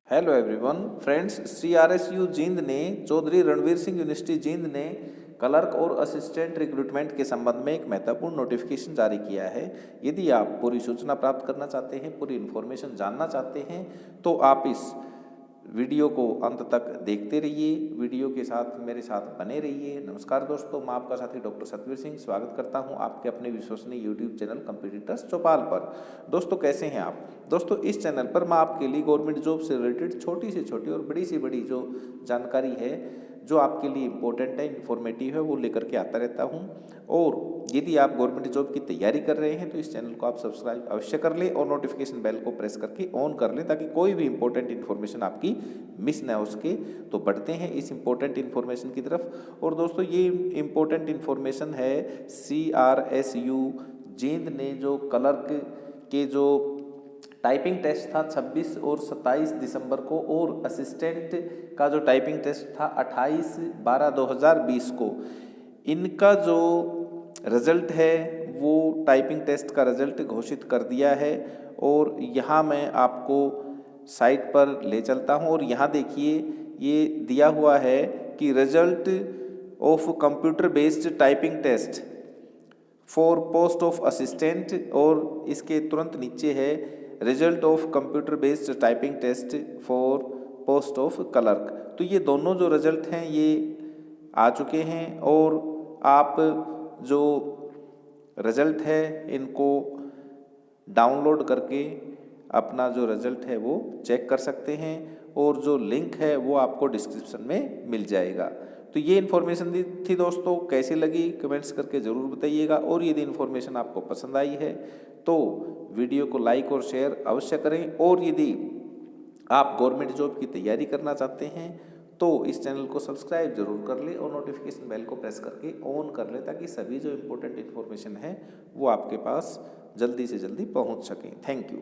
Hello everyone friends, CRSU Jind ने Chaudhary Ranveer Singh university Jind ने clerk और असिस्टेंट रिक्रूटमेंट के संबंध में एक महत्वपूर्ण नोटिफिकेशन जारी किया है। यदि आप पूरी सूचना प्राप्त करना चाहते हैं, पूरी इन्फॉर्मेशन जानना चाहते हैं, तो आप इस वीडियो को अंत तक देखते रहिए। वीडियो के साथ मेरे साथ बने रहिए। नमस्कार दोस्तों, मैं आपका साथी डॉक्टर सतवीर सिंह स्वागत करता हूं आपके अपने विश्वसनीय यूट्यूब चैनल कॉम्पिटिटर्स चौपाल पर। दोस्तों, कैसे हैं आप? दोस्तों, इस चैनल पर मैं आपके लिए गवर्नमेंट जॉब से रिलेटेड छोटी से छोटी और बड़ी से बड़ी जो जानकारी है, जो आपके लिए इम्पोर्टेंट है, इन्फॉर्मेटिव है, वो लेकर के आता रहता हूँ। और यदि आप गवर्नमेंट जॉब की तैयारी कर रहे हैं तो इस चैनल को आप सब्सक्राइब अवश्य कर लें और नोटिफिकेशन बेल को प्रेस करके ऑन कर लें, ताकि कोई भी इंपॉर्टेंट इन्फॉर्मेशन आपकी मिस ना हो सके। तो बढ़ते हैं इस इंपॉर्टेंट इन्फॉर्मेशन की तरफ। और दोस्तों, ये इंपॉर्टेंट इन्फॉर्मेशन है CRSU जींद ने जो क्लर्क के जो टाइपिंग टेस्ट था 26 और 27 दिसंबर को, और असिस्टेंट का जो टाइपिंग टेस्ट था 28/12/2020 को, इनका जो रिजल्ट है वो टाइपिंग टेस्ट का रिजल्ट घोषित कर दिया है। और यहाँ मैं आपको साइट पर ले चलता हूँ और यहाँ देखिए, ये दिया हुआ है कि result of computer based typing test for post of assistant, और इसके तुरंत नीचे है result of computer based typing test for post of clerk. तो ये दोनों जो रिजल्ट हैं ये आ चुके हैं, और आप जो रिजल्ट है इनको डाउनलोड करके अपना जो रिजल्ट है वो चेक कर सकते हैं, और जो लिंक है वो आपको डिस्क्रिप्शन में मिल जाएगा। तो ये इन्फॉर्मेशन थी दोस्तों, कैसी लगी कमेंट्स करके ज़रूर बताइएगा। और यदि इन्फॉर्मेशन आपको पसंद आई है तो वीडियो को लाइक और शेयर अवश्य करें। और यदि आप गवर्नमेंट जॉब की तैयारी करना चाहते हैं तो इस चैनल को सब्सक्राइब जरूर कर लें और नोटिफिकेशन बेल को प्रेस करके ऑन कर लें, ताकि सभी जो इम्पोर्टेंट इन्फॉर्मेशन है वो आपके पास जल्दी से जल्दी पहुंच सकें। Thank you.